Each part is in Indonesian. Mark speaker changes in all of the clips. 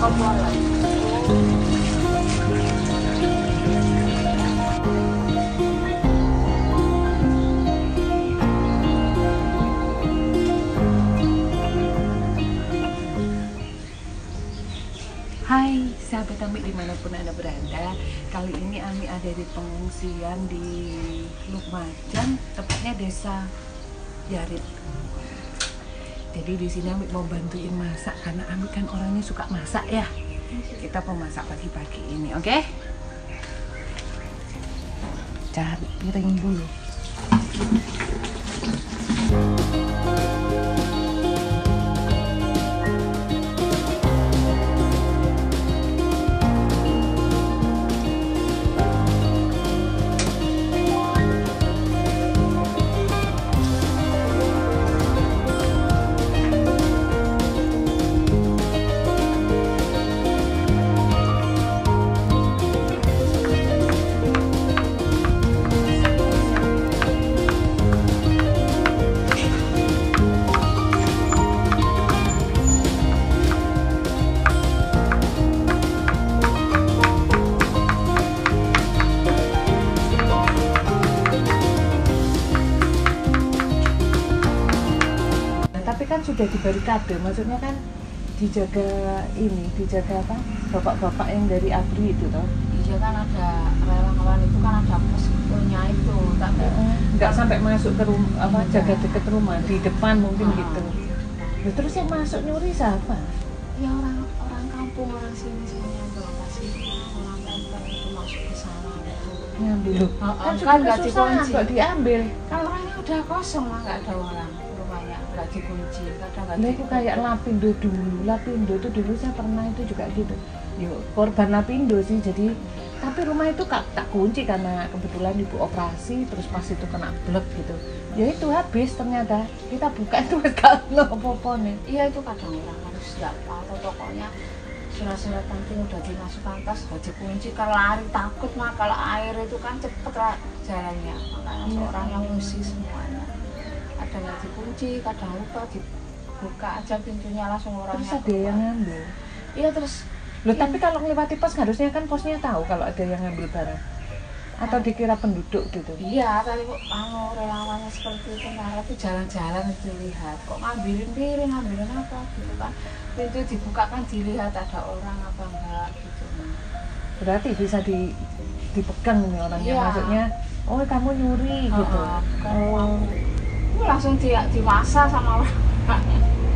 Speaker 1: Hai sahabat Ami dimanapun Anda berada. Kali ini Ami ada di pengungsian di Lumajang, tepatnya desa Yarit. Jadi di sini Ami mau bantuin masak karena Ami kan orangnya suka masak ya. Kita pemasak pagi-pagi ini, oke? Cari piring dulu. Kan sudah dibarikade, maksudnya kan dijaga apa, bapak-bapak yang dari ABRI itu toh.
Speaker 2: Iya kan ada relawan itu kan ada poskonya itu, tapi
Speaker 1: nggak sampai masuk ke rumah, apa jaga deket rumah, di depan mungkin gitu. Nah, terus yang masuk nyuri siapa?
Speaker 2: Ya orang kampung, orang sini yang lokasi, orang lempeng itu masuk ke sana
Speaker 1: ngambil.
Speaker 2: Kan nggak dikunci,
Speaker 1: nggak diambil.
Speaker 2: kalau orangnya udah kosong lah, nggak ada orang. Nggak dikunci, kadang nggak
Speaker 1: dikunci. Itu kayak Lapindo dulu, Lapindo itu dulu saya pernah itu juga gitu. Yuk, korban Lapindo sih, jadi tapi rumah itu tak kunci karena kebetulan ibu operasi, terus pas itu kena blek gitu. Ya itu habis ternyata, kita buka itu gak apa-apa nih.
Speaker 2: Iya itu kadang orang harus nggak atau pokoknya surat-surat penting udah dimasukkan tas, udah dikunci, kalau lari takut mah, kalau air itu kan cepet lah jalannya, makanya seorang yang ngungsi semuanya. Kadang nggak dikunci, kadang lupa dibuka aja pintunya langsung orangnya.
Speaker 1: Terus ada yang ngambil?
Speaker 2: Iya terus.
Speaker 1: Loh tapi kalau ngelewati pos harusnya kan posnya tahu kalau ada yang ngambil barang? Atau dikira penduduk gitu?
Speaker 2: Iya, tadi kok relawannya seperti itu, nah itu jalan-jalan dilihat, kok ngambilin piring, ngambilin apa gitu kan. Pintu dibuka kan dilihat ada orang apa enggak gitu.
Speaker 1: Berarti bisa dipegang nih orangnya, maksudnya, oh kamu nyuri gitu.
Speaker 2: Langsung dimasa sama orang.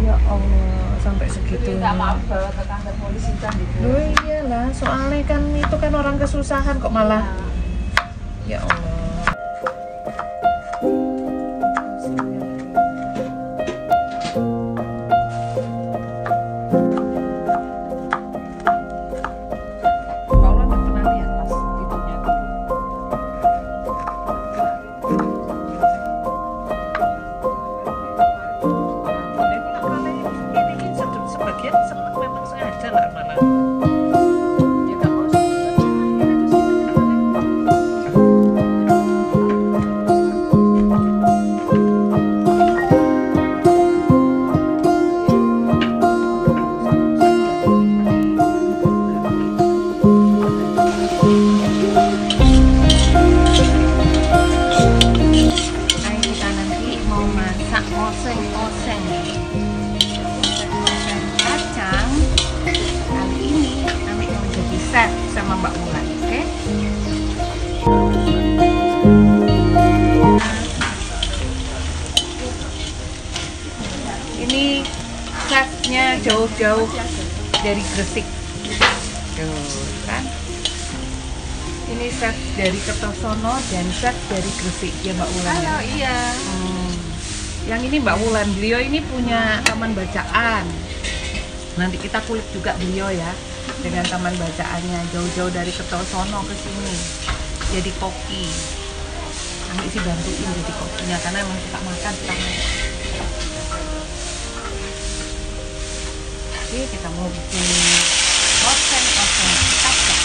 Speaker 1: Ya Allah, sampai segitu.
Speaker 2: Minta maaf bawa ke kantor polisi kan gitu.
Speaker 1: Loh iyalah, soalnya kan itu kan orang kesusahan kok malah. Ya Allah. Sama Mbak Wulan, oke? Ini chefnya jauh-jauh dari Gresik, tuh kan? Ini chef dari Kertosono dan chef dari Gresik ya Mbak Wulan.
Speaker 2: Halo, iya.
Speaker 1: Yang ini Mbak Wulan, beliau ini punya taman bacaan. Nanti kita kulik juga beliau ya. Dengan taman bacaannya, jauh-jauh dari Kertosono ke sini jadi koki. Kami sih bantuin jadi kokinya karena emang suka makan Oke, kita mau bikin oseng-oseng kacang.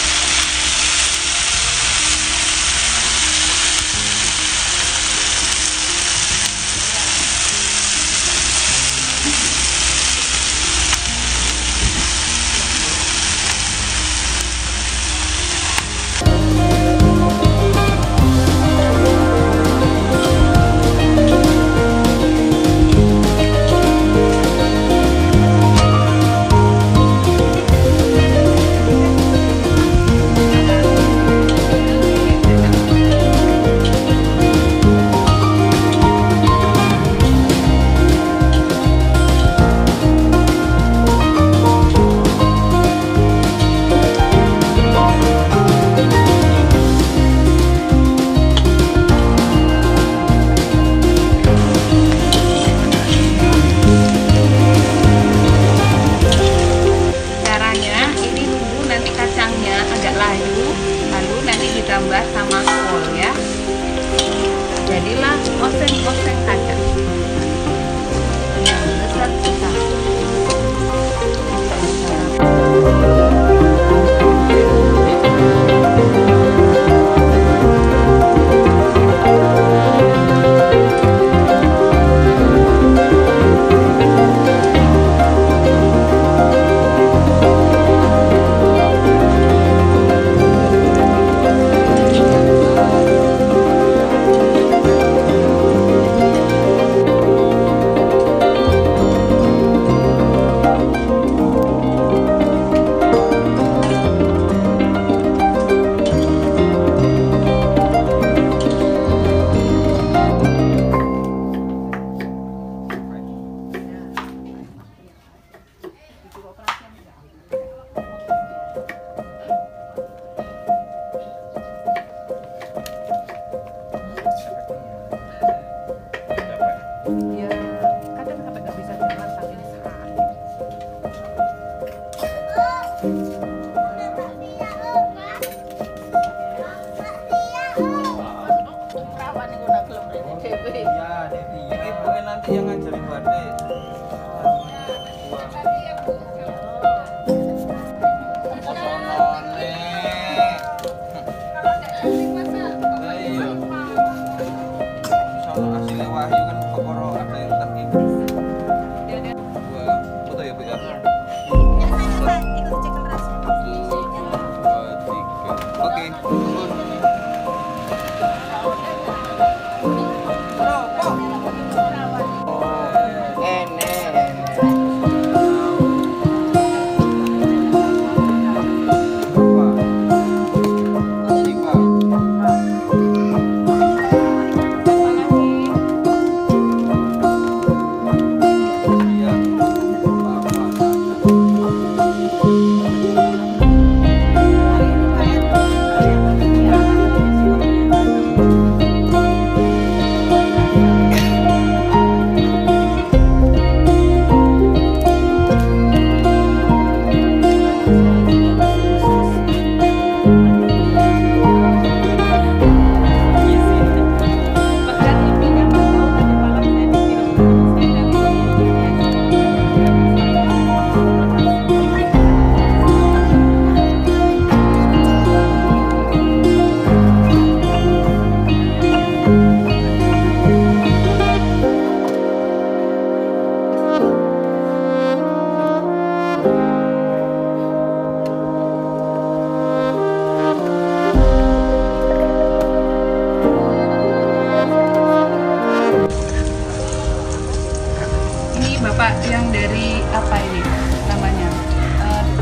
Speaker 1: yang dari apa ini namanya,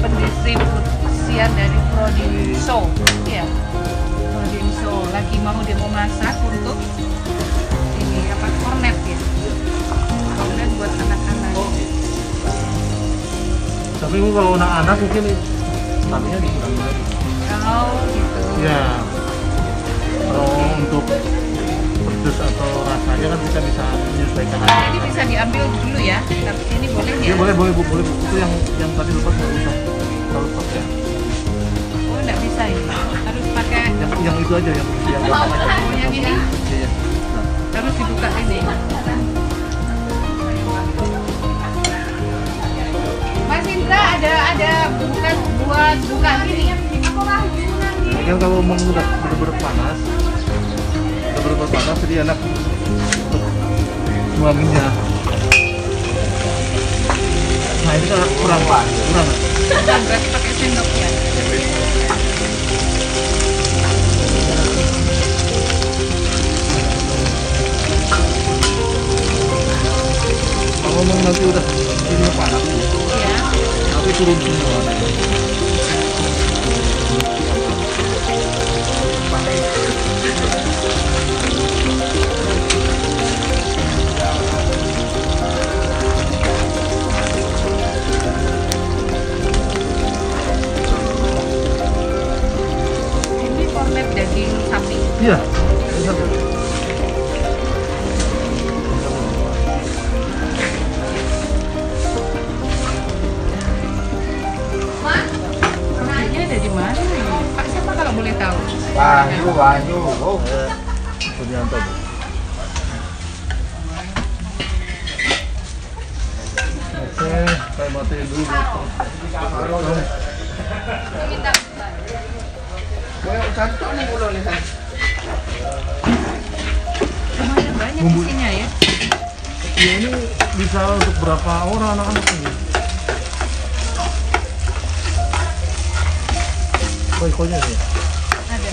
Speaker 1: pendistribusian dari Prodinso, ya Prodinso lagi mau masak untuk ini apa, kornet ya, kornet buat anak-anak.
Speaker 3: Tapi kalau anak-anak mungkin tadinya dikurang lagi.
Speaker 1: Oh gitu.
Speaker 3: Ya, kalau untuk pedas atau rasanya kan kita bisa menyesuaikan
Speaker 1: Nah,
Speaker 3: aja.
Speaker 1: ini bisa diambil dulu ya, tapi ini boleh ya?
Speaker 3: Ya boleh Bu. Itu yang tadi lupa nggak usah terlalu pakai.
Speaker 1: Oh nggak bisa ini, harus pakai
Speaker 3: Yang itu aja yang gampang aja.
Speaker 1: oh, yang ini,
Speaker 3: Iya.
Speaker 1: harus dibuka ini. Mas Indra ada bukan buat buka gini.
Speaker 3: Ini kan kalau mau udah bener-bener panas, jadi enak untuk nuanginnya. Nah ini kan kurang.
Speaker 1: Kan berarti pakai sendok ya.
Speaker 3: Kalau mau nanti udah ini panas,
Speaker 1: Iya.
Speaker 3: tapi turun semua.
Speaker 1: Ini kornet daging sapi.
Speaker 3: Iya. Bisa, Bu.
Speaker 1: Ini ada di mana ini? Pak siapa kalau boleh tahu?
Speaker 4: Wahyu. Oh.
Speaker 3: Sudianto, Bu. Oke, saya matiin dulu.
Speaker 1: Lumayan banyak
Speaker 3: Bumbu.
Speaker 1: isinya ya.
Speaker 3: Ya ini bisa untuk berapa orang anak-anak ini? Koi-koinya sih.
Speaker 1: Ada.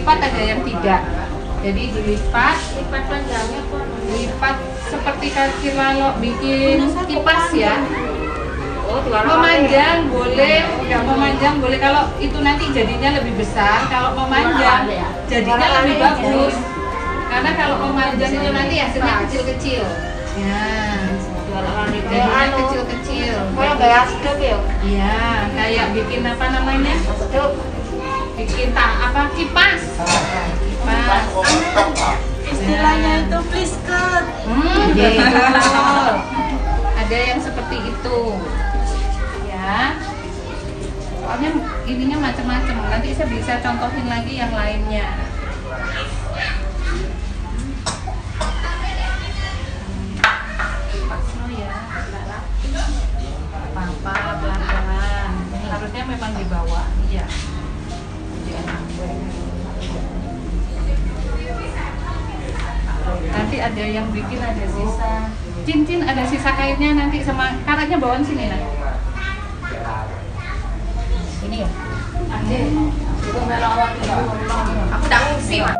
Speaker 2: dilipat, ada yang tidak. Jadi dilipat,
Speaker 5: Lipat panjangnya kok.
Speaker 2: lipat seperti kalau bikin kipas ya.
Speaker 5: Oh, dua
Speaker 2: Memanjang boleh, nggak memanjang boleh. Kalau itu nanti jadinya lebih besar, kalau memanjang jadinya lebih bagus. Karena kalau memanjang itu nanti hasilnya kecil-kecil. Ya, jadinya kecil-kecil.
Speaker 5: Kayak gaya sedek ya.
Speaker 2: Iya, kayak bikin apa namanya?
Speaker 5: Sedek.
Speaker 2: Bikin kipas. Kipas.
Speaker 1: Istilahnya itu flisket.
Speaker 2: Gitu. Ada yang seperti itu. Ya. Soalnya ininya macam-macam. Nanti saya bisa contohin lagi yang lainnya. Apa pelan-pelan. Harusnya memang di bawah. Iya. Nanti ada yang bikin ada sisa cincin, ada sisa kainnya nanti sama karetnya bawaan sini nah. Ini ya. Ada. Itu melok awak aku udah ngungsi, Mak.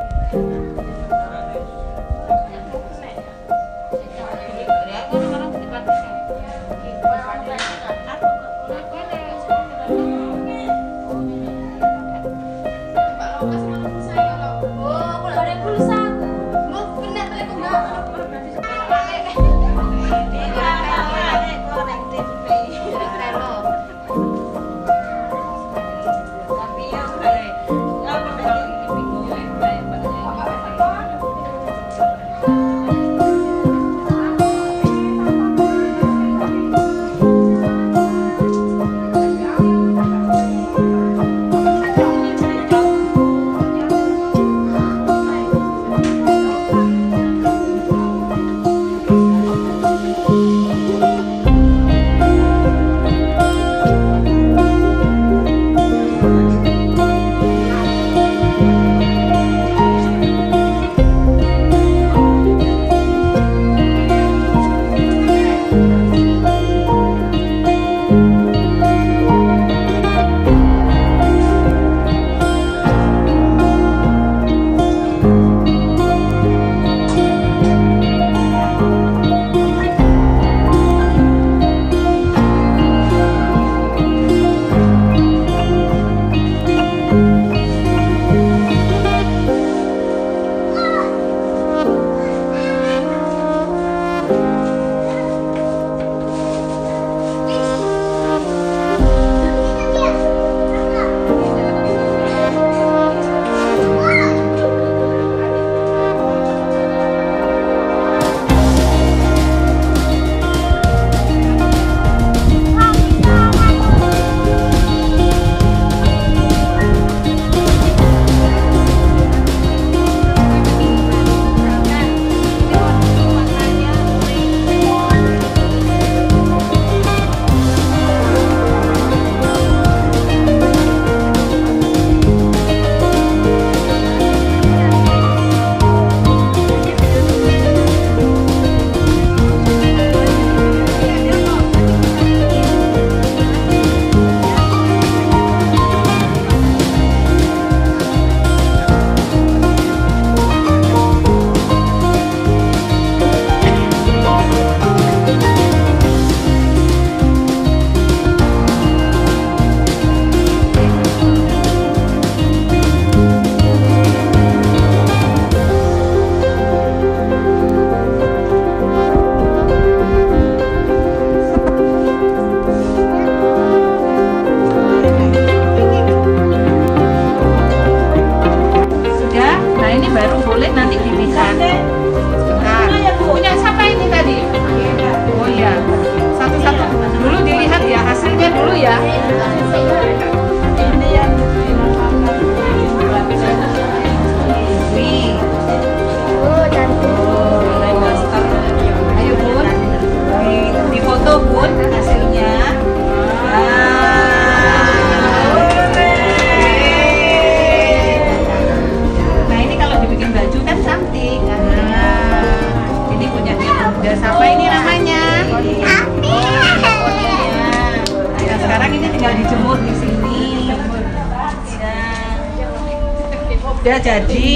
Speaker 1: Udah jadi.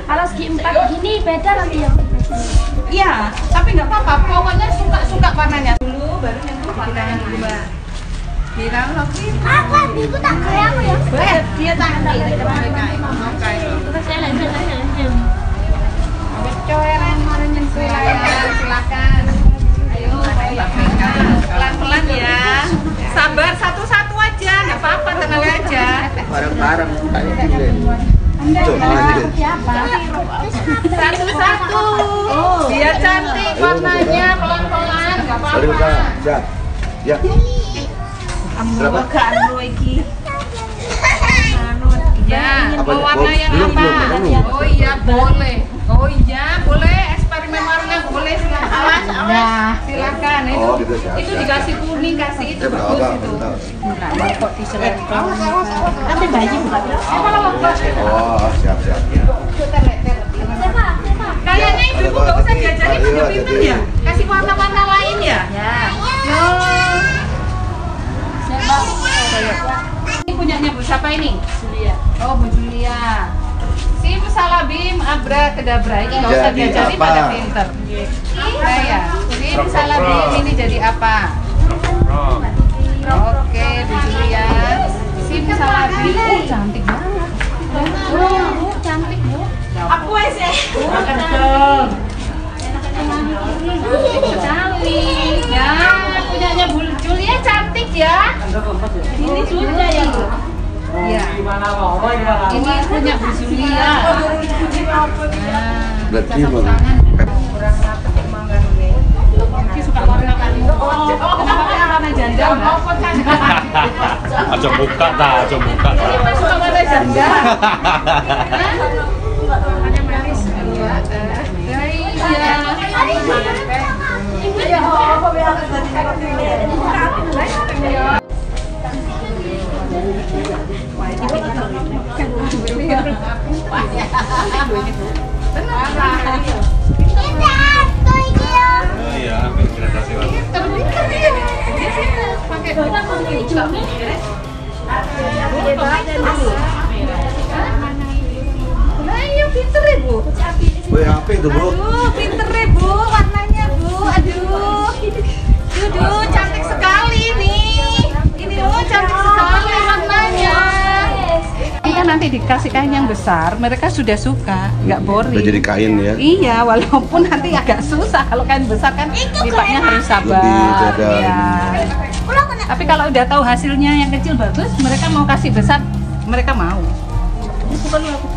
Speaker 5: Kalau segi 4 gini beda nanti ya.
Speaker 1: Iya, tapi nggak apa-apa. Pokoknya suka warnanya dulu, baru nyentuh warnanya dulu, Mbak. Bilang lagi.
Speaker 5: Aku itu tak kayak aku ya.
Speaker 1: Dia tak kayak
Speaker 5: Terus saya lanjut.
Speaker 1: Coeren kemarin nyentuh silakan. Ayo, pelan-pelan ya. Sabar satu-satu aja, nggak apa-apa, tenang aja.
Speaker 4: Bareng-bareng kayak gini. Coba aja.
Speaker 1: Satu-satu. Biar cantik warnanya, pelan-pelan, nggak
Speaker 4: Sorry,
Speaker 1: apa-apa.
Speaker 4: Kak. Ya. Ya. Berapa?
Speaker 1: Ya,
Speaker 4: Apa
Speaker 1: mau
Speaker 4: ya?
Speaker 1: warna yang
Speaker 4: Belum,
Speaker 1: apa?
Speaker 4: belum.
Speaker 1: Oh iya, boleh. Oh iya, boleh. Eksperimen warna boleh, silakan.
Speaker 2: Nah,
Speaker 1: Silakan. Itu,
Speaker 4: Oh, gitu, siap,
Speaker 1: itu
Speaker 4: siap.
Speaker 1: dikasih kuning, kasih itu
Speaker 4: Ya,
Speaker 1: bagus
Speaker 4: berapa?
Speaker 1: itu.
Speaker 2: kok diselempong. Nanti bayi bukan.
Speaker 4: Oh, siap.
Speaker 1: Kayaknya ibu nggak usah diajarin, udah pinter ya. Kasih warna-warna lain ya.
Speaker 2: Ya.
Speaker 1: Ini punyanya Bu siapa ini?
Speaker 2: Julia.
Speaker 1: Oh, Bu Julia. Simsalabim abrakadabra. Ini nggak usah
Speaker 4: Jadi
Speaker 1: diajarin
Speaker 4: apa?
Speaker 1: pada pinter. Nah ya, simsalabim ini jadi apa? Oke, Bu Julia. Simsalabim. Oh, cantik banget. Oh, cantik Bu.
Speaker 2: Aku sih.
Speaker 1: Cantik. Ya, punyanya Bu Julia cantik ya.
Speaker 2: Ini Julia ya.
Speaker 1: Iya. Ini punya Bu Julia.
Speaker 4: Berarti
Speaker 1: Tepuk
Speaker 4: mau-
Speaker 1: tangan. Ki suka warna kan? Kenapa warna janda?
Speaker 3: Aja buka ta, aja buka ta.
Speaker 1: Kenapa suka warna janda? Warnanya manis.
Speaker 3: Oh iya, ambil gradasi warna.
Speaker 1: Ayo pinter ya Bu.
Speaker 4: Wih, apa itu, Bu?
Speaker 1: Aduh, pinter ya Bu, warnanya Bu. Aduh, cantik sekali nih. Ini loh cantik sekali warnanya. Kita nanti dikasih kain yang besar, mereka sudah suka, nggak boring.
Speaker 4: Udah jadi kain ya.
Speaker 1: Iya, walaupun nanti agak susah kalau kain besar kan lipatnya harus sabar.
Speaker 4: Lebih dadam.
Speaker 1: Iya. Tapi kalau udah tahu hasilnya yang kecil bagus, mereka mau kasih besar, mereka mau.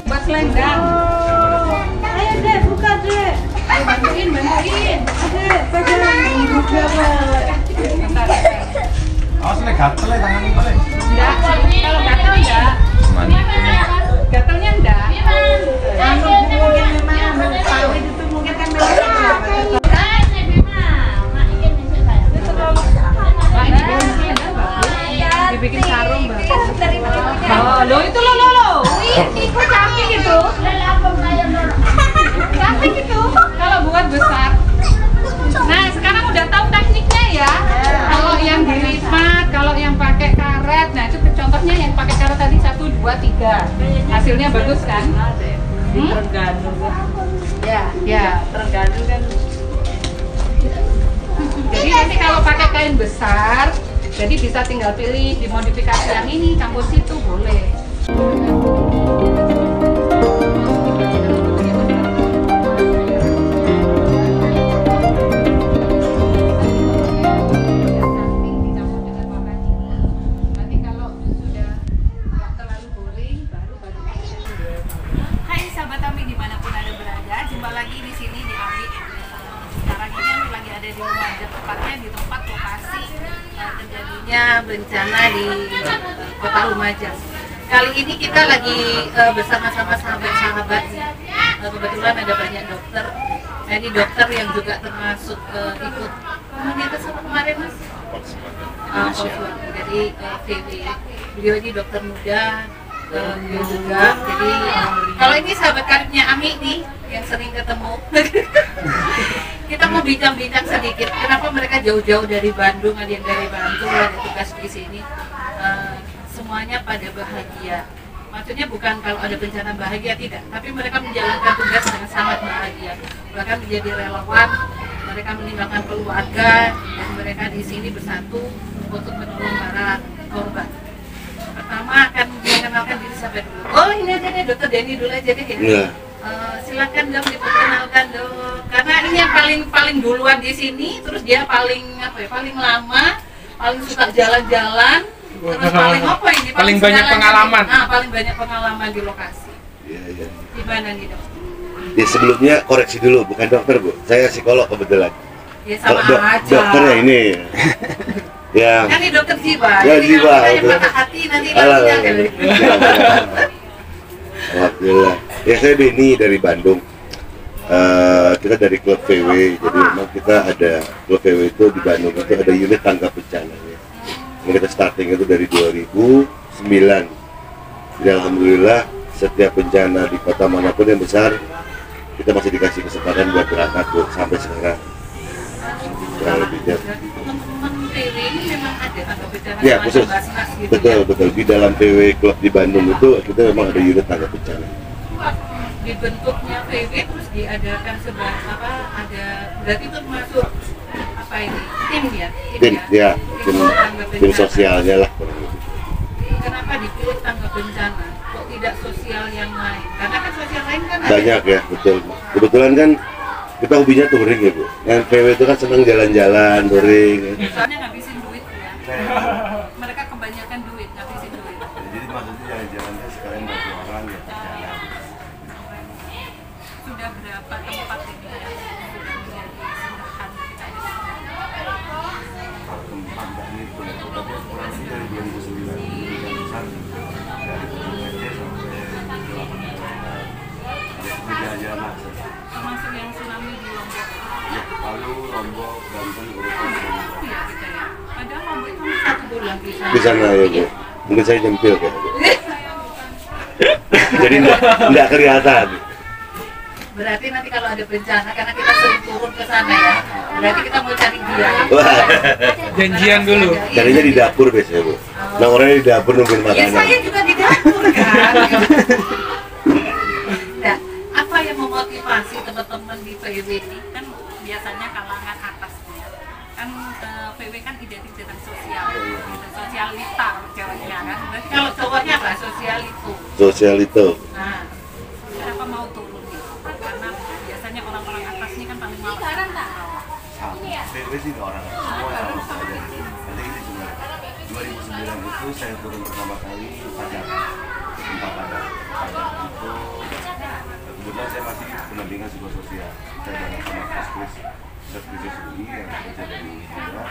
Speaker 1: Buat selendang.
Speaker 2: Ayo deh, buka deh.
Speaker 1: Bantuin.
Speaker 3: Awas nih gatel ya tangan paling.
Speaker 1: Enggak, kalau gatel enggak. Gatelnya enggak. Nah, ini dibikin sarung, Mbak. Oh, lo itu lo. Ini kok cantik itu. Cantik itu. Kalau buat besar. Nah, sekarang udah tahu tekniknya ya. Kalau yang dilipat, kalau yang pakai karet, nah itu contohnya yang pakai karet tadi 1, 2, 3. Hasilnya bagus kan? Ya.
Speaker 2: Terganu kan.
Speaker 1: Jadi nanti kalau pakai kain besar, jadi bisa tinggal pilih dimodifikasi yang ini, campur situ boleh. Nanti kalau sudah nggak terlalu boring, baru. Hai sahabat Ami dimanapun Anda berada, jumpa lagi di sini di Ami. Sekarang ini Ami lagi ada di Lumajang, tepatnya di tempat lokasi terjadinya bencana di kota Lumajang. Kali ini kita lagi bersama-sama sahabat-sahabat. Kebetulan ada banyak dokter. Nah, ini dokter yang juga termasuk ikut komunitas apa kemarin Mas? Polswan. Jadi VW. Beliau ini dokter muda. Beliau juga. Jadi kalau ini sahabat karibnya Ami nih yang sering ketemu. Kita mau bincang-bincang sedikit. Kenapa mereka jauh-jauh dari Bandung, ada yang dari Bantul, ada tugas di sini. Semuanya pada bahagia. Maksudnya bukan kalau ada bencana bahagia, tidak, tapi mereka menjalankan tugas dengan sangat bahagia. Bahkan menjadi relawan, mereka meninggalkan keluarga dan mereka di sini bersatu untuk menolong para korban. Pertama akan mengenalkan diri siapa dulu. Oh, ini aja deh, Dokter Denny dulu aja deh ya.
Speaker 4: Iya.
Speaker 1: Silakan dong diperkenalkan dong. Karena ini yang paling duluan di sini, terus dia paling paling lama, paling suka jalan-jalan, terus paling apa ini?
Speaker 6: Paling banyak pengalaman.
Speaker 1: Nah, paling banyak pengalaman di lokasi.
Speaker 4: Iya.
Speaker 1: Gimana nih, Dok?
Speaker 4: Ya sebelumnya koreksi dulu, bukan dokter Bu. Saya psikolog kebetulan.
Speaker 1: Ya sama aja.
Speaker 4: Dokter ya ini. Ya.
Speaker 1: Kan ini dokter jiwa.
Speaker 4: Ya,
Speaker 1: jadi
Speaker 4: jiwa,
Speaker 1: kalau saya
Speaker 4: betul.
Speaker 1: patah hati nanti
Speaker 4: Alah,
Speaker 1: nantinya kan.
Speaker 4: Alhamdulillah. Ya saya Denny dari Bandung. Kita dari klub VW. Jadi memang kita ada klub VW itu di Bandung itu ada unit tanggap bencana. Ya. Kita starting itu dari 2009. Jadi alhamdulillah setiap bencana di kota manapun yang besar kita masih dikasih kesempatan buat berangkat Bu, sampai sekarang. Kurang lebihnya.
Speaker 1: Teman-teman PW ini memang ada tanggap bencana
Speaker 4: Ya
Speaker 1: semacam
Speaker 4: khusus.
Speaker 1: Basnas gitu
Speaker 4: Betul. Di dalam PW klub di Bandung itu kita memang ada unit tanggap bencana.
Speaker 1: Dibentuknya PW terus diadakan ada berarti itu masuk apa ini tim ya
Speaker 4: Tim sosialnya lah kurang lebih.
Speaker 1: Kenapa dipilih tanggap bencana kok tidak sosial yang lain, karena kan sosial lain kan
Speaker 4: Banyak ya, betul. Kebetulan kan kita hobinya touring ya Bu. Yang PW itu kan senang jalan-jalan, touring ya.
Speaker 1: soalnya ngabisin duit ya. Mereka kebanyakan duit, ngabisin duit.
Speaker 4: Jadi maksudnya jalan-jalannya sekarang bagi orang ya jalan.
Speaker 1: Sudah berapa tempat ini ya sudah menjadi singgahan kita di sini?
Speaker 4: Tempat ini pun tapi kurang lebih dari 2009 dari besar dari Bumete sampai 8 jalan-jalan lah.
Speaker 1: Termasuk yang tsunami di Lombok.
Speaker 4: Ya, Palu, Lombok, Banten, Urutan.
Speaker 1: Iya kita ya. Padahal Lombok itu hanya 1 bulan di sana.
Speaker 4: Di sana ya Bu. Mungkin saya nyempil kayak Bu. Jadi enggak kelihatan.
Speaker 1: Berarti nanti kalau ada bencana, karena kita sering turun ke sana ya, berarti kita mau cari dia.
Speaker 4: Wah,
Speaker 6: Janjian dulu.
Speaker 4: carinya di dapur biasanya Bu. Nah orangnya di dapur nungguin
Speaker 1: Ya
Speaker 4: makanan.
Speaker 1: saya juga di dapur kan. Nah, apa yang memotivasi teman-teman di PW ini? Kan biasanya kalangan atas ya. Kan PW kan identik dengan sosial, gitu. Sosialita ceweknya kan. Berarti kalau cowoknya apa? Sosialito.
Speaker 4: Sosial itu.
Speaker 1: Nah, kenapa mau turun gitu? Karena biasanya orang-orang atas ini kan paling malas.
Speaker 4: PW sih nggak orang semua sama saja. Nanti ini cuma 2009 itu saya turun pertama kali pada tempat Padang itu kebetulan saya masih pendampingan psikososial. Saya bareng sama Kris UI yang bekerja dari India.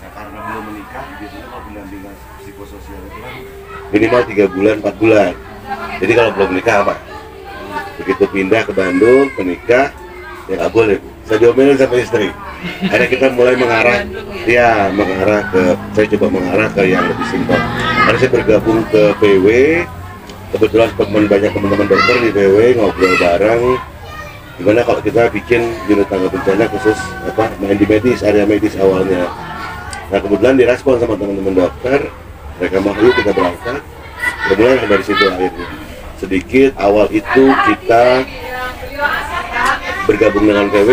Speaker 4: Nah, karena belum menikah, biasanya kalau pendampingan psikososial itu kan minimal 3 bulan, 4 bulan. Jadi kalau belum menikah apa? Begitu pindah ke Bandung, menikah, ya nggak boleh. Saya diomelin sama istri. Akhirnya kita mulai mengarah, saya coba mengarah ke yang lebih simpel. Karena saya bergabung ke PW, kebetulan banyak teman-teman dokter di PW ngobrol bareng. Gimana kalau kita bikin unit tanggap bencana khusus main di medis, area medis awalnya. Nah kebetulan direspon sama teman-teman dokter, mereka mau yuk kita berangkat. Kemudian dari situ akhirnya sedikit awal itu kita bergabung dengan PW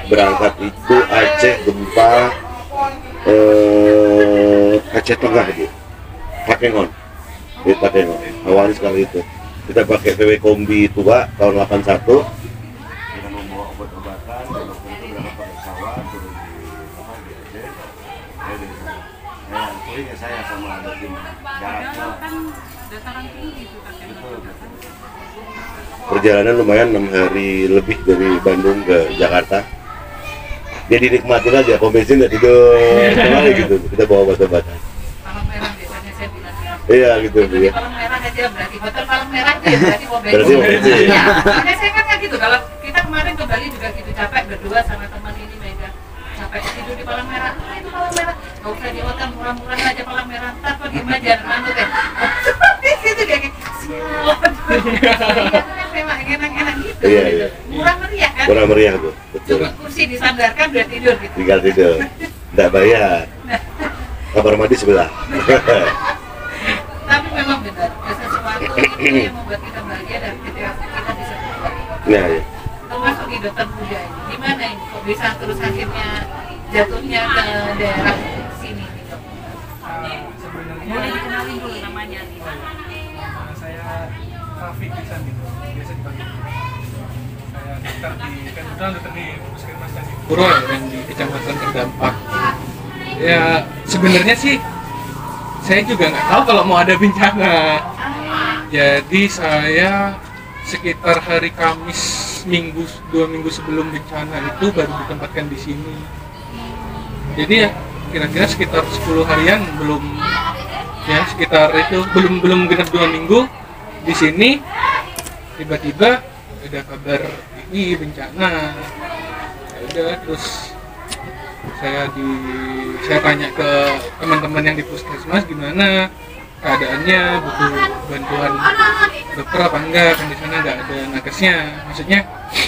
Speaker 4: berangkat itu Aceh gempa Aceh Tengah itu Takengon di Takengon awalnya sekali itu kita pakai PW kombi tua tahun 81 dengan membawa obat-obatan dan waktu itu berangkat pakai pesawat turun di Aceh saya dari sana touring ya saya sama ada tim jaraknya
Speaker 1: Kan dataran tinggi itu kan.
Speaker 4: perjalanan lumayan 6 hari lebih dari Bandung ke Jakarta. Dia dinikmatin aja, pom bensin nggak tidur, kemana gitu. Kita bawa obat-obatan.
Speaker 1: Palang merah biasanya saya bilang.
Speaker 4: Iya gitu
Speaker 1: Itu
Speaker 4: ya.
Speaker 1: di palang merah aja berarti botol palang merah aja berarti mau bensin.
Speaker 4: Berarti mau bensin.
Speaker 1: Iya. Makanya saya kan kayak gitu. Kalau kita kemarin ke Bali juga gitu capek berdua sama teman ini Mega. Capek tidur di palang merah. Ah, itu palang merah. Gak usah di hotel murah-murah aja palang merah. Ntar kok diem aja manut ya. Itu dia kayak siap. Iya kan memang enak-enak gitu.
Speaker 4: Iya.
Speaker 1: Murah meriah kan.
Speaker 4: Kurang meriah tuh, betul.
Speaker 1: Cuma kursi disandarkan udah tidur gitu.
Speaker 4: Tinggal tidur, nggak bayar. Kamar mandi sebelah.
Speaker 1: Tapi memang benar, sesuatu itu yang membuat kita bahagia dan kita bisa berbagi.
Speaker 4: Nah, ya.
Speaker 1: Termasuk di dokter muda ini, gimana ini kok bisa terus akhirnya jatuhnya ke daerah sini nih dok?
Speaker 7: Sebenarnya
Speaker 1: Boleh dikenalin dulu namanya nih.
Speaker 7: saya Rafiq Ihsan gitu, biasa dipanggil. Saya dokter di Puskesmas Candipuro
Speaker 6: yang di kecamatan terdampak. Ya sebenarnya sih saya juga nggak tahu kalau mau ada bencana. Jadi saya sekitar hari Kamis dua minggu sebelum bencana itu baru ditempatkan di sini. Jadi ya kira-kira sekitar 10 harian belum, ya sekitar itu belum genap 2 minggu di sini. Tiba-tiba ada kabar ini bencana. Ya udah, terus saya tanya ke teman-teman yang di puskesmas gimana keadaannya, butuh bantuan dokter apa enggak, kan di sana nggak ada nakesnya, maksudnya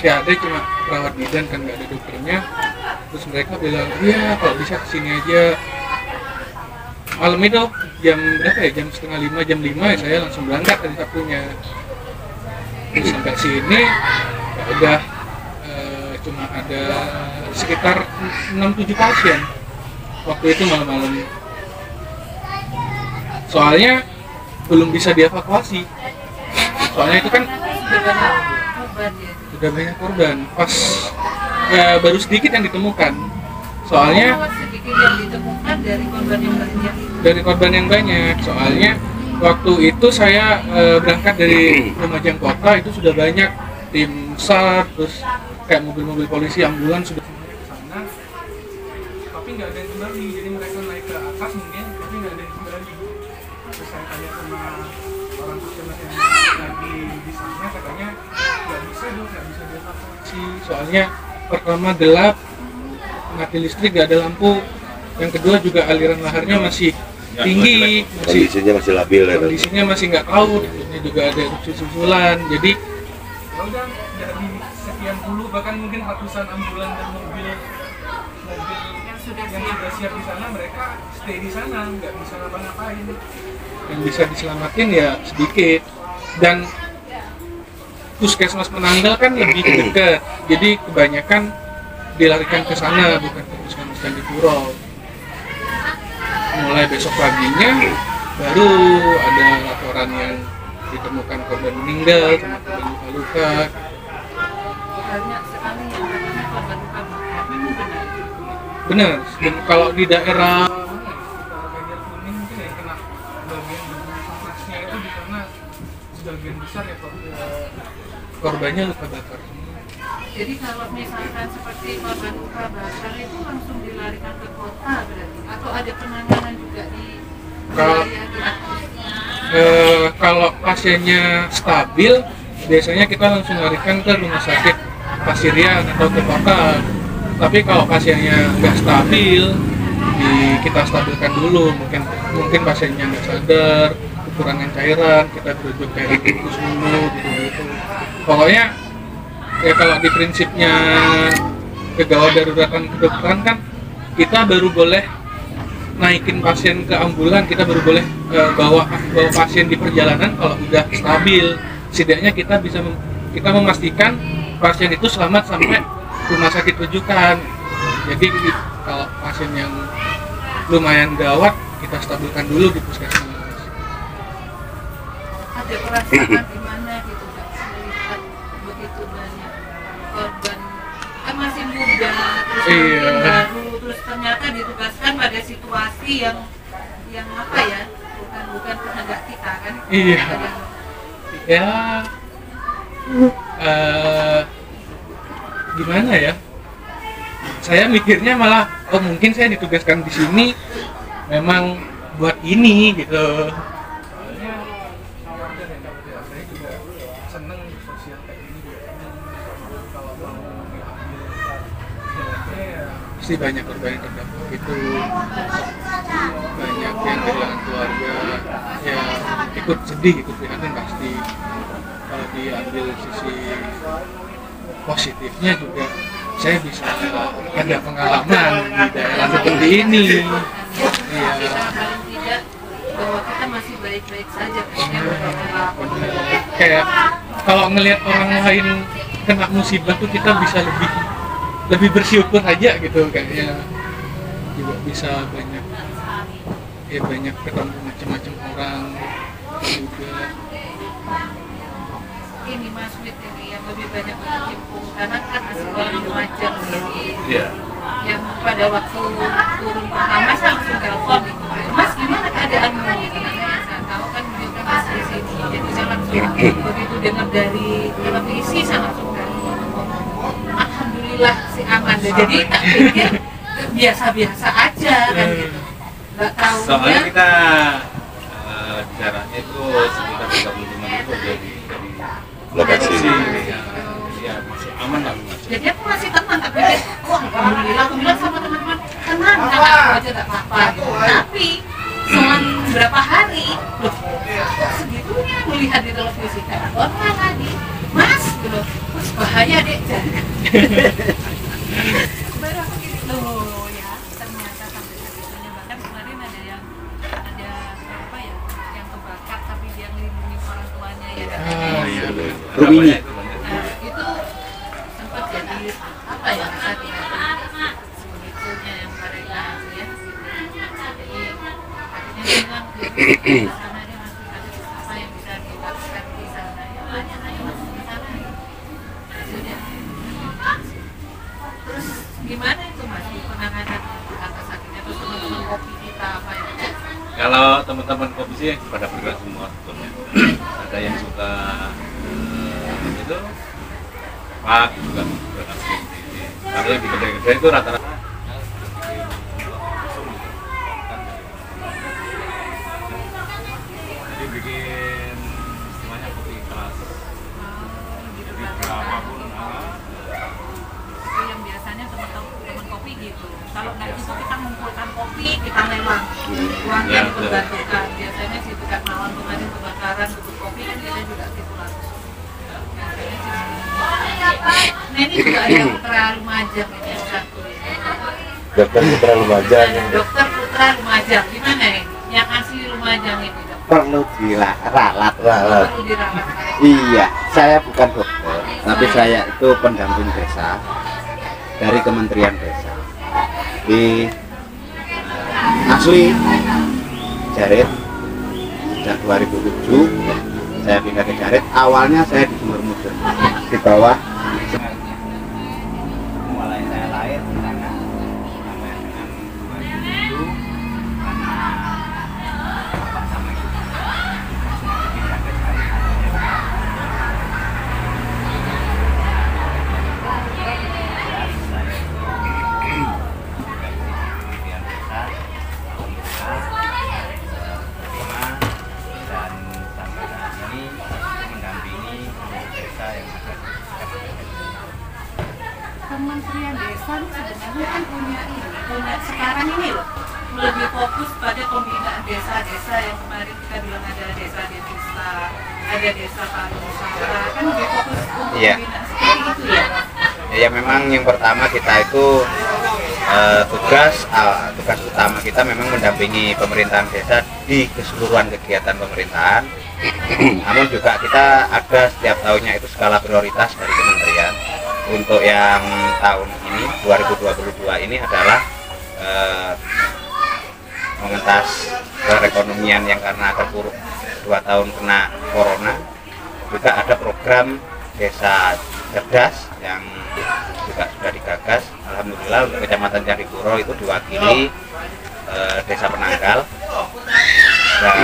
Speaker 6: ya ada cuma perawat bidan kan nggak ada dokternya. Terus mereka bilang iya kalau bisa kesini aja. Malam itu jam berapa ya, jam 4:30 jam 5 ya saya langsung berangkat dari Sabtunya. Terus sampai sini ya udah cuma ada sekitar 6-7 pasien waktu itu malam-malam. Soalnya belum bisa dievakuasi. Soalnya itu kan sudah banyak korban. Pas baru sedikit yang ditemukan. Soalnya
Speaker 1: sedikit yang ditemukan dari korban yang banyak.
Speaker 6: Dari korban yang banyak. Soalnya waktu itu saya berangkat dari Lumajang kota itu sudah banyak tim SAR, terus kayak mobil-mobil polisi, ambulans sudah ke sana. Tapi nggak ada yang kembali. Jadi mereka naik ke atas mungkin, tapi nggak ada yang kembali. Terus saya tanya sama orang puskesmas yang lagi di sana, katanya nggak bisa dievakuasi. Soalnya pertama gelap, mati listrik, nggak ada lampu. Yang kedua juga aliran laharnya masih tinggi,
Speaker 4: Kondisinya masih labil ya.
Speaker 6: kondisinya masih nggak tahu. Ini juga ada erupsi susulan. Jadi ya udah dari sekian puluh bahkan mungkin ratusan ambulan dan mobil yang sudah siap di sana, mereka stay di sana, nggak bisa ngapa-ngapain. Yang bisa diselamatin ya sedikit. Dan puskesmas Penanggal kan lebih dekat, jadi kebanyakan dilarikan ke sana, bukan ke puskesmas Candipuro. Mulai besok paginya baru ada laporan yang ditemukan korban meninggal, sama korban luka-luka.
Speaker 1: Banyak sekali yang katanya korban luka bakar. Memang benar.
Speaker 6: Benar, dan kalau di daerah bagian kuning mungkin yang kena bagian panasnya itu di sana sebagian besar ya korbannya luka bakar.
Speaker 1: Jadi kalau misalkan seperti korban luka bakar itu langsung dilarikan ke kota berarti, atau ada penanganan juga di
Speaker 6: Kalau-
Speaker 1: wilayah di atas?
Speaker 6: Kalau pasiennya stabil, biasanya kita langsung larikan ke rumah sakit Pasirian atau ke kota. Tapi kalau pasiennya nggak stabil, kita stabilkan dulu. Mungkin pasiennya nggak sadar, kekurangan cairan, kita rujuk cairan tikus dulu gitu. Pokoknya ya kalau di prinsipnya kegawat daruratan kedokteran kan kita baru boleh naikin pasien ke ambulan, kita baru boleh bawa pasien di perjalanan kalau udah stabil. Setidaknya kita bisa kita memastikan pasien itu selamat sampai rumah sakit rujukan. Jadi kalau pasien yang lumayan gawat kita stabilkan dulu di puskesmas.
Speaker 1: Ada perasaan di mana gitu Kak, melihat begitu banyak korban, kan masih muda, terus
Speaker 6: Iya.
Speaker 1: mungkin baru, terus ternyata ditugaskan pada situasi yang apa ya, bukan kehendak kita kan?
Speaker 6: Iya.
Speaker 1: Kadang-
Speaker 6: Ya gimana ya, saya mikirnya malah oh mungkin saya ditugaskan di sini memang buat ini gitu. Soalnya saya juga seneng sosial kayak ini juga seneng. Kalau mau diambil jalannya ya pasti banyak korban yang terdampak itu, banyak yang kehilangan keluarga, ya ikut sedih, ikut prihatin pasti. Kalau diambil sisi positifnya juga saya bisa ada pengalaman di daerah seperti ini. Iya.
Speaker 1: Kita paling tidak bahwa kita masih baik-baik saja kayaknya beberapa
Speaker 6: Kayak kalau ngelihat orang lain kena musibah tuh kita bisa lebih bersyukur aja gitu kayaknya. Juga bisa banyak ketemu macam-macam orang juga.
Speaker 1: ini Mas Wid ini yang lebih banyak berkecimpung karena kan masih orang Lumajang
Speaker 4: Iya.
Speaker 1: yang pada waktu turun pertama saya langsung telepon gitu, Mas gimana keadaanmu gitu, karena yang saya tahu kan mereka masih di sini, jadi saya langsung begitu dengar dari televisi saya langsung telepon, alhamdulillah si aman deh. Jadi tak pikir biasa-biasa aja kan gitu, nggak tahu
Speaker 8: Soalnya kita jaraknya itu sekitar 35 menit dari
Speaker 4: Lokasi.
Speaker 8: Ya masih aman lah.
Speaker 1: jadi aku masih tenang, tapi wah alhamdulillah aku bilang sama teman-teman tenang, aku aja tak apa-apa gitu. Tapi selang beberapa hari loh kok segitunya melihat di televisi kayak orang lagi Mas gitu, Mas bahaya deh baru aku gitu ya, ternyata sampai segitunya. Bahkan kemarin ada apa ya yang kebakar tapi dia ngelindungi orang tuanya ya kan.
Speaker 6: Iya.
Speaker 4: Rumini.
Speaker 1: Nah, itu sempat jadi apa ya sebegitunya yang mereka ya. Jadi akhirnya bilang di sana dia masih ada apa yang bisa dilakukan di sana ya, banyak aja masuk ke sana. Sudah. Terus gimana itu Mas di penanganan atas sakitnya, terus teman-teman kopi kita apa yang
Speaker 8: Kalau teman-teman kopi sih pada bergerak semua sebetulnya. Ada yang suka itu Pak juga bergerak seperti ini. Kalau yang di gede-gede itu rata-rata jadi bikin istilahnya kopi kelas. Jadi berapapun
Speaker 1: itu yang biasanya teman kopi gitu. Kalau nggak gitu kita mengumpulkan kopi, kita memang uangnya
Speaker 8: Ya,
Speaker 1: diperbantukan. Biasanya sih dekat Mawon kemarin kebakaran untuk kopi kan kita juga gitu langsung. Biasanya sih seperti nah ini juga ada Putra Lumajang ini yang satu ini.
Speaker 4: Dokter Putra Lumajang.
Speaker 1: Dokter Putra Lumajang gimana ini? Yang asli Lumajang ini dok?
Speaker 9: Perlu diralat.
Speaker 1: Perlu dirawat.
Speaker 9: Iya, saya bukan dokter, tapi saya itu pendamping desa dari Kementerian Desa di asli Jarit. Sejak 2007 saya pindah ke Jarit. Awalnya saya di Sumber Mujur di bawah. Mulai saya lahir di sana sampai dengan 2007 karena bapak sama ibu pindah ke Jarit.
Speaker 1: Kementerian Desa ini sebenarnya kan punya sekarang ini loh lebih fokus pada pembinaan desa-desa yang kemarin kita bilang ada desa desa, ada desa pariwisata, kan lebih fokus untuk
Speaker 9: Iya.
Speaker 1: pembinaan seperti itu ya.
Speaker 9: Ya memang yang pertama kita itu tugas utama kita memang mendampingi pemerintahan desa di keseluruhan kegiatan pemerintahan. Namun juga kita ada setiap tahunnya itu skala prioritas dari kementerian. Untuk yang tahun ini 2022 ini adalah mengentas perekonomian yang karena terpuruk 2 tahun kena corona. Juga ada program desa cerdas yang juga sudah digagas. Alhamdulillah untuk Kecamatan Candipuro itu diwakili Desa Penanggal, dan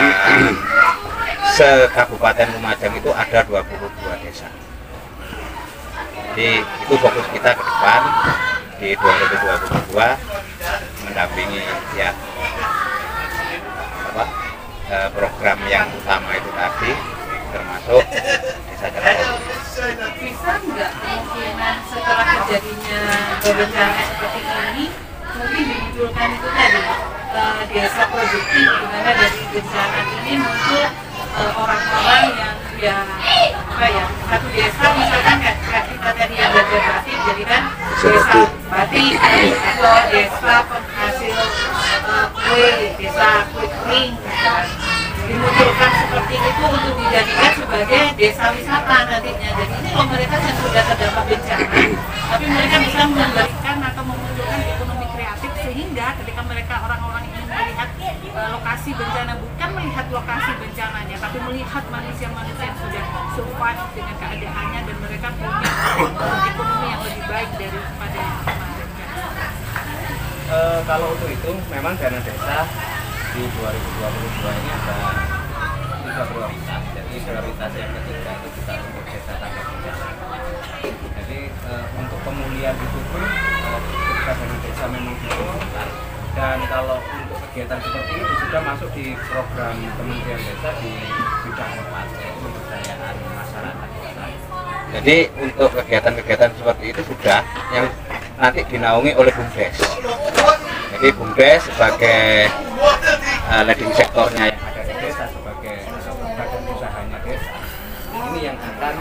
Speaker 9: se-Kabupaten Lumajang itu ada 22 desa. Jadi itu fokus kita ke depan di 2022 mendampingi ya program yang utama itu tadi termasuk desa cerdas.
Speaker 1: Bisa nggak kemungkinan setelah terjadinya bencana seperti ini mungkin dimunculkan itu tadi desa produktif, dimana dari bencana ini muncul orang-orang yang ya apa ya, satu desa misalkan kayak kita tadi yang belajar batik jadi kan desa batik atau desa penghasil kue, desa kue kering gitu kan. dimunculkan seperti itu untuk dijadikan sebagai desa wisata nantinya. Jadi ini komunitas yang sudah terdampak bencana, tapi mereka bisa memberikan atau memunculkan ekonomi kreatif sehingga ketika mereka orang-orang ingin melihat lokasi bencana, bukan melihat lokasi bencananya, tapi melihat manusia-manusia yang sudah survive dengan keadaannya dan mereka punya ekonomi yang lebih baik daripada yang kemarin.
Speaker 9: Kalau untuk itu memang dana desa di 2022 ini ada 3 prioritas. Jadi prioritas yang ketiga itu juga untuk desa tanggap bencana. Jadi untuk pemulihan itu pun ketika dana desa memang dibutuhkan. Dan kalau untuk kegiatan seperti itu sudah masuk di program Kementerian Desa di bidang 4, yaitu pemberdayaan masyarakat desa. Jadi untuk kegiatan-kegiatan seperti itu sudah yang nanti dinaungi oleh BUMDes. Jadi BUMDes sebagai leading sektornya yang ada di desa, sebagai badan usahanya desa, ini yang akan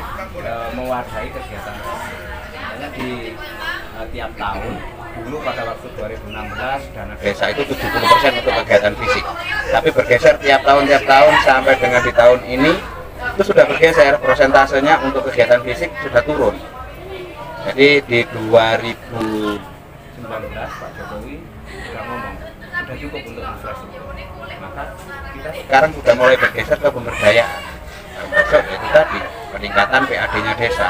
Speaker 9: mewadahi kegiatan desa. Hanya di tiap tahun, dulu pada waktu 2016 dana desa itu 70% untuk kegiatan fisik, tapi bergeser tiap tahun sampai dengan di tahun ini itu sudah bergeser, persentasenya untuk kegiatan fisik sudah turun. Jadi di 2019 Pak Jokowi sudah ngomong sudah cukup untuk infrastruktur, maka kita sekarang sudah mulai bergeser ke pemberdayaan. Termasuk itu tadi peningkatan PAD-nya desa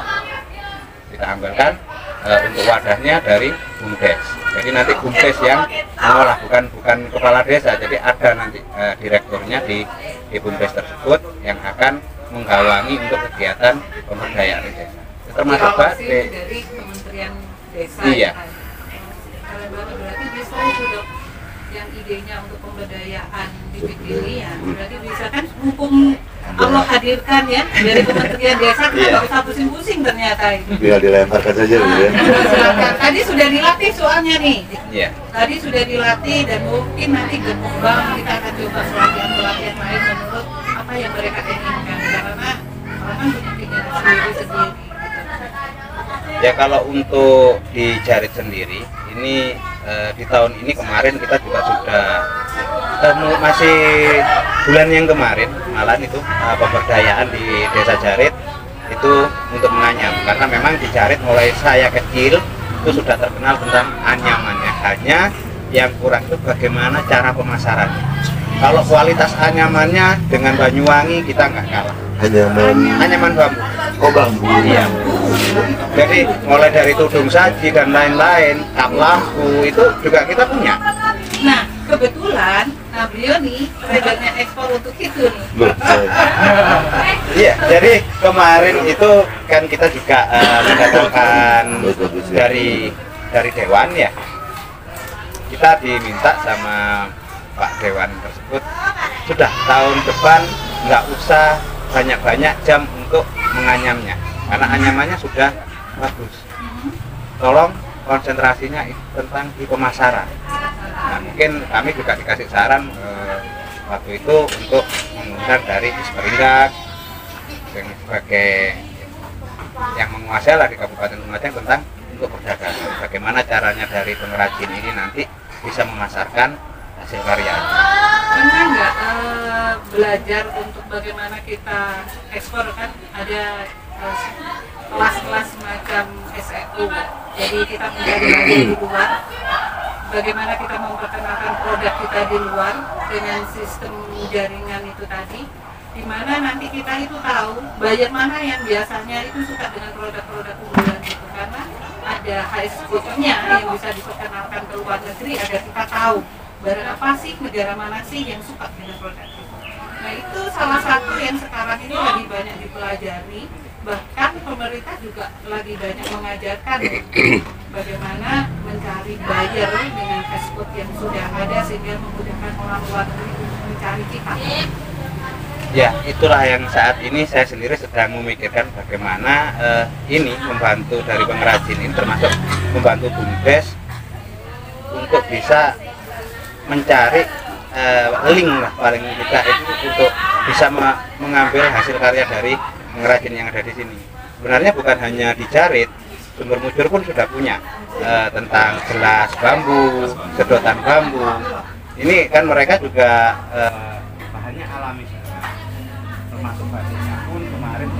Speaker 9: kita ambilkan untuk wadahnya dari BUMDes. Jadi nanti BUMDes yang mengolah, bukan kepala desa. Jadi ada nanti direkturnya di BUMDes tersebut yang akan menggawangi untuk kegiatan pemberdayaan di desa. Termasuk
Speaker 1: dari Kementerian Desa.
Speaker 9: Iya.
Speaker 1: Berarti bisa itu dok, yang idenya untuk pemberdayaan bibit ini ya. Berarti bisa kan mumpung Allah hadirkan ya dari Kementerian Desa, kita nggak usah pusing-pusing ternyata itu.
Speaker 4: Biar dilemparkan saja ya.
Speaker 1: Tadi sudah dilatih soalnya nih.
Speaker 9: Iya.
Speaker 1: Tadi sudah dilatih dan mungkin nanti berkembang, kita akan coba pelatihan lain menurut apa yang mereka inginkan, karena orang punya keinginan sendiri.
Speaker 9: Ya kalau untuk di Jarit sendiri ini di tahun ini kemarin kita juga sudah masih bulan yang kemarin malah itu pemberdayaan di Desa Jarit itu untuk menganyam, karena memang di Jarit mulai saya kecil itu sudah terkenal tentang anyamannya, hanya yang kurang itu bagaimana cara pemasarannya. Kalau kualitas anyamannya dengan Banyuwangi kita nggak kalah. Anyaman bambu.
Speaker 4: Oh bambu.
Speaker 9: Iya. Jadi mulai dari tudung saji dan lain-lain, kap lampu itu juga kita punya.
Speaker 1: Nah kebetulan, beliau nih regarnya ekspor untuk itu nih.
Speaker 9: Iya, jadi kemarin itu kan kita juga mendatangkan dari Dewan ya. Kita diminta sama Pak Dewan tersebut, sudah tahun depan nggak usah banyak-banyak jam untuk menganyamnya, karena anyamannya sudah bagus. Tolong konsentrasinya tentang di pemasaran. Nah, mungkin kami juga dikasih saran waktu itu untuk mengundang dari Disperindak sebagai yang menguasai lah di Kabupaten Lumajang tentang untuk perdagangan. Bagaimana caranya dari pengrajin ini nanti bisa memasarkan hasil karyanya.
Speaker 1: Pernah nggak belajar untuk bagaimana kita ekspor, kan ada kelas-kelas semacam SEO, jadi kita menjadi di luar, bagaimana kita memperkenalkan produk kita di luar dengan sistem jaringan itu tadi, di mana nanti kita itu tahu buyer mana yang biasanya itu suka dengan produk-produk unggulan itu, karena ada HSG-nya yang bisa diperkenalkan ke luar negeri agar kita tahu barang apa sih, negara mana sih yang suka dengan produk itu. Nah itu salah satu yang sekarang ini lebih banyak dipelajari, bahkan pemerintah juga lagi banyak mengajarkan bagaimana mencari buyer dengan fastfood yang sudah ada sehingga memudahkan orang luar negeri untuk mencari kita.
Speaker 9: Ya, itulah yang saat ini saya sendiri sedang memikirkan bagaimana ini membantu dari pengrajin ini, termasuk membantu BUMDes untuk bisa mencari link lah paling tidak itu untuk bisa mengambil hasil karya dari pengrajin yang ada di sini. Sebenarnya bukan hanya di Jarit, Sumber Mujur pun sudah punya tentang gelas bambu, sedotan bambu. Ini kan mereka juga bahannya alami. termasuk batiknya pun kemarin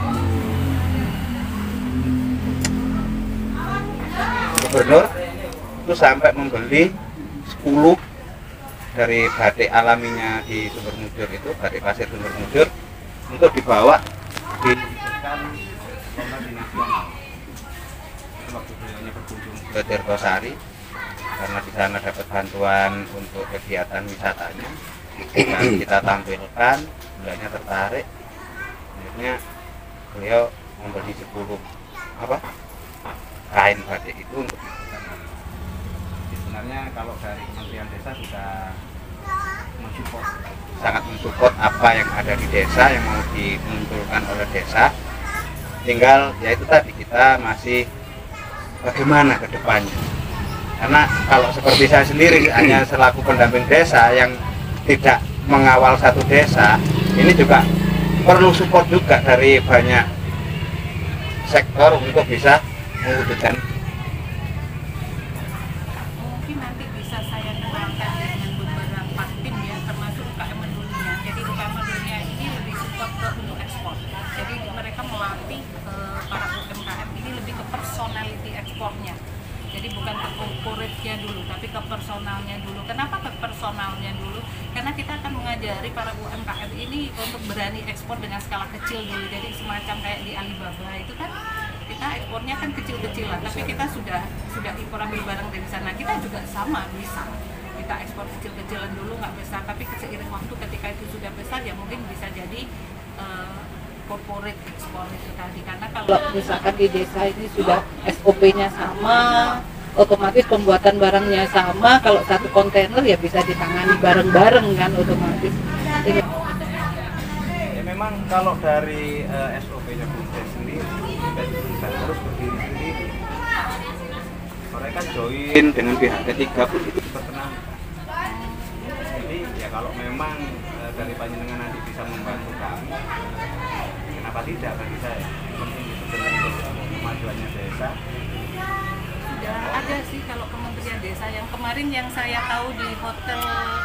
Speaker 9: gubernur itu sampai membeli 10 dari batik alaminya di Sumber Mujur itu, batik pasir Sumber Mujur, untuk dibawa diikutkan lomba di nasional. Itu waktu beliaunya berkunjung ke Tirtosari, karena di sana dapat bantuan untuk kegiatan wisatanya, dan kita tampilkan, beliaunya tertarik. Akhirnya beliau membeli 10 kain batik itu untuk sebenarnya kalau dari Kementerian Desa sudah mensupport, sangat mensupport apa yang ada di desa yang mau dimunculkan oleh desa. Tinggal ya itu tadi, kita masih bagaimana ke depannya. Karena kalau seperti saya sendiri hanya selaku pendamping desa yang tidak mengawal satu desa, ini juga perlu support juga dari banyak sektor untuk bisa mewujudkan.
Speaker 1: Mungkin nanti bisa saya kenalkan dengan beberapa tim ya, termasuk UKM Mendunia. Jadi UKM Mendunia ini lebih support ke untuk ekspor. Jadi mereka melatih para UMKM ini lebih ke personality ekspornya. Jadi bukan ke corporate-nya dulu, tapi ke personalnya dulu. Kenapa ke personalnya dulu? Karena kita akan mengajari para UMKM ini untuk berani ekspor dengan skala kecil dulu. Jadi semacam kayak di Alibaba itu kan kita ekspornya kan kecil-kecilan, tapi kita sudah impor ambil barang dari sana. Kita juga sama bisa. Kita ekspor kecil-kecilan dulu nggak besar, tapi seiring waktu ketika itu sudah besar ya mungkin bisa jadi corporate ekspor itu tadi. Karena kalau misalkan di desa ini sudah SOP-nya sama, otomatis pembuatan barangnya sama, kalau satu kontainer ya bisa ditangani bareng-bareng kan otomatis.
Speaker 9: Ya memang kalau dari SOP-nya Bumdes sendiri juga terus berdiri sendiri. Mereka join dengan pihak ketiga pun itu diperkenankan. Jadi ya kalau memang dari panjenengan nanti bisa membantu kami, kenapa tidak bagi saya? Penting itu dengan kemajuannya desa.
Speaker 1: Sudah ada sih kalau Kementerian Desa yang kemarin yang saya tahu di hotel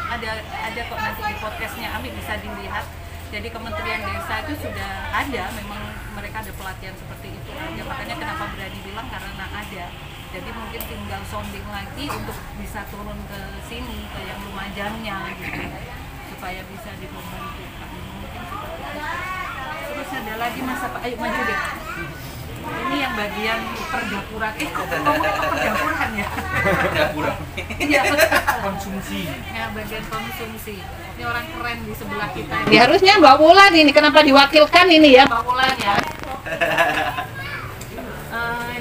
Speaker 1: ada kok, nanti di podcastnya Ami bisa dilihat. Jadi Kementerian Desa itu sudah ada, memang mereka ada pelatihan seperti itu aja. Makanya kenapa berani bilang karena ada. Jadi mungkin tinggal sounding lagi untuk bisa turun ke sini, ke yang Lumajangnya gitu, supaya bisa dibantu. Mungkin seperti itu. Terus ada lagi Mas apa? Ayo maju deh. Ini yang bagian perdapuran. Kok ngomongnya ke perdapuran ya?
Speaker 8: Perdapuran.
Speaker 1: Iya.
Speaker 7: Konsumsi.
Speaker 1: Ya, bagian konsumsi. Ini orang keren di sebelah kita.
Speaker 2: Ya harusnya Mbak Wulan ini, kenapa diwakilkan ini ya Mbak Wulan ya?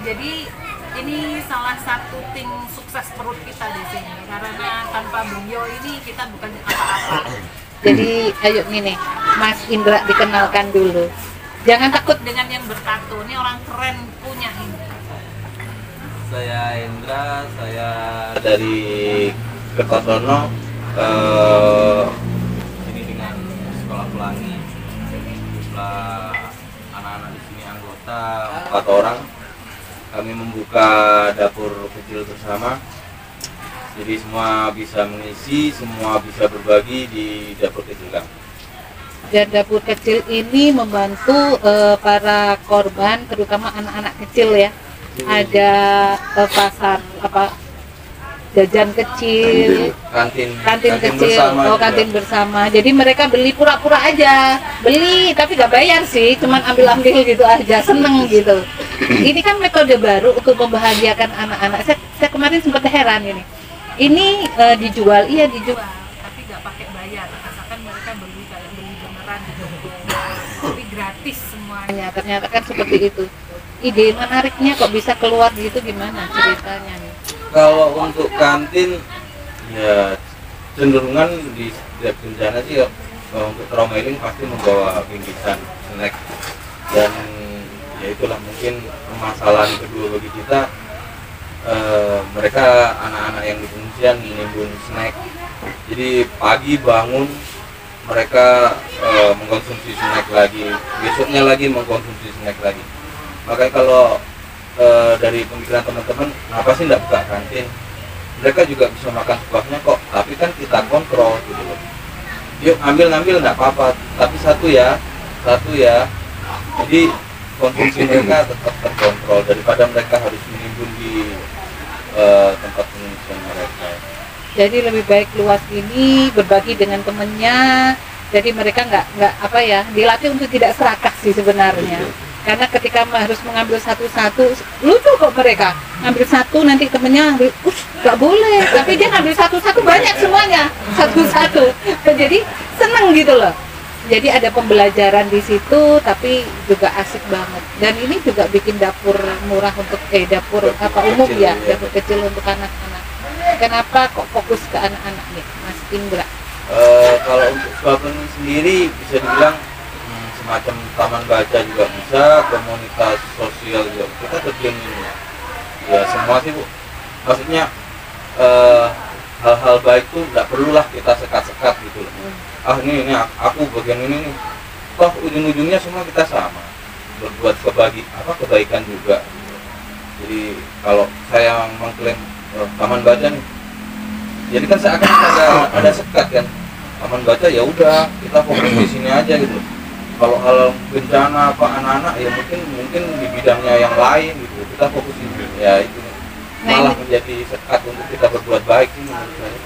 Speaker 1: Jadi ini salah satu tim sukses perut kita di sini, karena tanpa beliau ini kita bukan apa-apa.
Speaker 2: Jadi ayo nih Mas Indra dikenalkan dulu. Jangan takut
Speaker 1: Dengan yang bertato, ini orang keren punya ini.
Speaker 9: Saya Indra, saya dari Kertosono. Ini dengan sekolah pelangi. Jumlah anak-anak di sini anggota 4 orang. Kami membuka dapur kecil bersama. Jadi semua bisa mengisi, semua bisa berbagi di dapur kecil kami.
Speaker 2: dan dapur kecil ini membantu para korban, terutama anak-anak kecil ya. Ada pasar apa jajan kecil, kantin kecil, kantin bersama. Jadi mereka beli pura-pura aja, beli tapi gak bayar sih, cuman ambil-ambil gitu aja, seneng gitu. Ini kan metode baru untuk membahagiakan anak-anak. Saya kemarin sempat heran ini. Ini dijual, iya dijual,
Speaker 1: tapi gak pakai bayar, asalkan mereka beli kayak beli beneran gitu, tapi gratis semuanya.
Speaker 2: Ternyata kan seperti itu. Ide menariknya kok bisa keluar gitu, gimana ceritanya nih?
Speaker 9: Kalau untuk kantin ya cenderungan di setiap bencana sih ya, untuk trauma healing pasti membawa bingkisan, snack, dan ya itulah mungkin permasalahan kedua bagi kita. Mereka anak-anak yang di pengungsian menimbun snack, jadi pagi bangun mereka mengkonsumsi snack lagi, besoknya lagi mengkonsumsi snack lagi. Makanya kalau dari pemikiran teman-teman, kenapa sih nggak buka kantin? Mereka juga bisa makan sebuahnya kok, tapi kan kita kontrol gitu loh. Yuk ambil nggak apa-apa, tapi satu ya, satu ya, jadi konsumsi mereka tetap terkontrol daripada mereka harus menimbun di tempat pengungsian mereka.
Speaker 2: Jadi lebih baik luas ini berbagi dengan temennya. Jadi mereka nggak apa ya, dilatih untuk tidak serakah sih sebenarnya. Karena ketika harus mengambil satu-satu, lucu kok mereka ngambil satu nanti temennya ngambil, nggak boleh. Tapi dia ngambil satu-satu banyak semuanya, satu-satu. Jadi seneng gitu loh. Jadi ada pembelajaran di situ, tapi juga asik banget. Dan ini juga bikin dapur murah untuk dapur apa umum ya, dapur kecil untuk anak-anak. Kenapa kok fokus ke anak-anak nih, Mas Indra?
Speaker 9: Kalau untuk Sukabumi sendiri bisa dibilang semacam taman baca juga bisa, komunitas sosial juga kita terjun ya semua sih Bu. Maksudnya hal-hal baik tuh nggak perlulah kita sekat-sekat gitu loh. Ini aku bagian ini nih, toh ujung-ujungnya semua kita sama berbuat kebaikan juga. Jadi kalau saya mengklaim taman baca nih, jadi kan seakan ada sekat kan, taman baca ya udah kita fokus di sini aja gitu. Kalau hal bencana apa anak-anak ya mungkin di bidangnya yang lain gitu, kita fokusin ya itu malah menjadi sekat untuk kita berbuat baik sih menurut saya.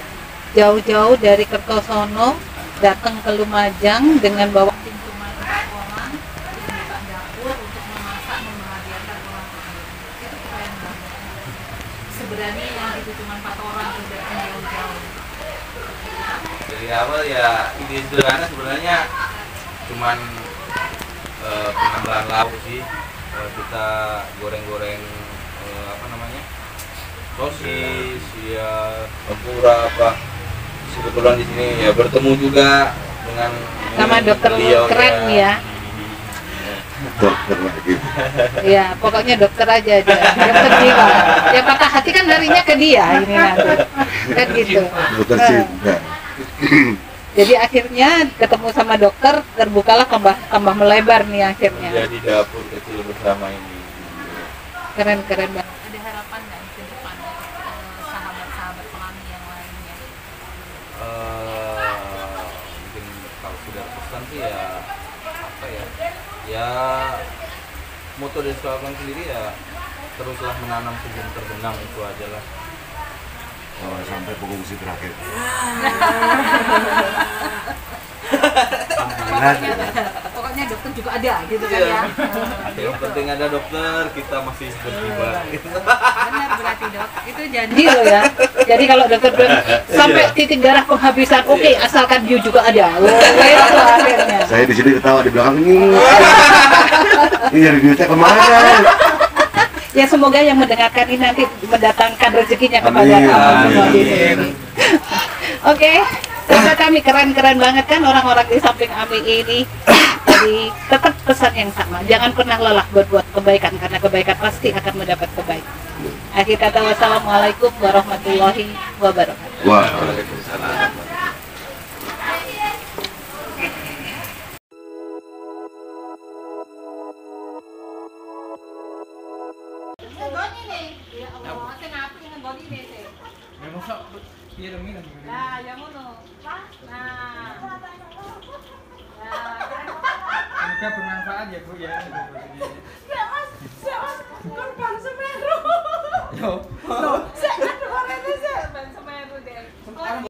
Speaker 2: Jauh-jauh dari Kertosono datang ke Lumajang dengan bawa cuma 4 orang, buka dapur untuk memasak membahagiakan orang lain. Itu keren banget. Sebenarnya itu cuma 4 orang udah jauh-jauh.
Speaker 9: Dari awal ya ide sederhana sebenarnya cuman penambahan lauk sih. Kita goreng-goreng sosis ya, tempura apa. Kebetulan di sini ya bertemu juga dengan
Speaker 2: sama dokter keren ya.
Speaker 4: Dokter lagi.
Speaker 2: Ya pokoknya dokter aja dokter jiwa. Ya patah hati kan larinya ke dia ini nanti kan gitu.
Speaker 4: Dokter cinta.
Speaker 2: Jadi akhirnya ketemu sama dokter, terbukalah tambah melebar nih akhirnya.
Speaker 9: Jadi dapur kecil bersama ini.
Speaker 2: Keren banget. Ada harapan nggak ke depan sahabat-sahabat pelangi yang lainnya?
Speaker 9: Mungkin kalau sudah pesan sih ya apa ya moto dari Sukabumi sendiri ya teruslah menanam sebelum terbenam, itu aja lah.
Speaker 4: Sampai pengungsi terakhir.
Speaker 2: Pokoknya dokter juga ada gitu kan ya.
Speaker 9: Yang penting ada dokter, kita masih berkibar.
Speaker 2: Benar berarti dok, itu janji loh ya. Jadi kalau dokter bilang sampai titik darah penghabisan, oke, asalkan view juga ada. Itu akhirnya.
Speaker 4: Saya di sini ketawa di belakang ini. Ini dari duitnya kemana?
Speaker 2: Ya semoga yang mendengarkan ini nanti mendatangkan rezekinya kepada kamu semua ini. Oke, sahabat kami keren banget kan orang-orang di samping Ami ini. Jadi tetap pesan yang sama, jangan pernah lelah berbuat kebaikan karena kebaikan pasti akan mendapat kebaikan. Akhir kata wassalamualaikum warahmatullahi wabarakatuh.
Speaker 9: Waalaikumsalam.
Speaker 2: Nah, yang ngono. Nah.
Speaker 7: Semoga bermanfaat ya Bu ya.
Speaker 1: Ya mas, korban Semeru.
Speaker 7: Yo.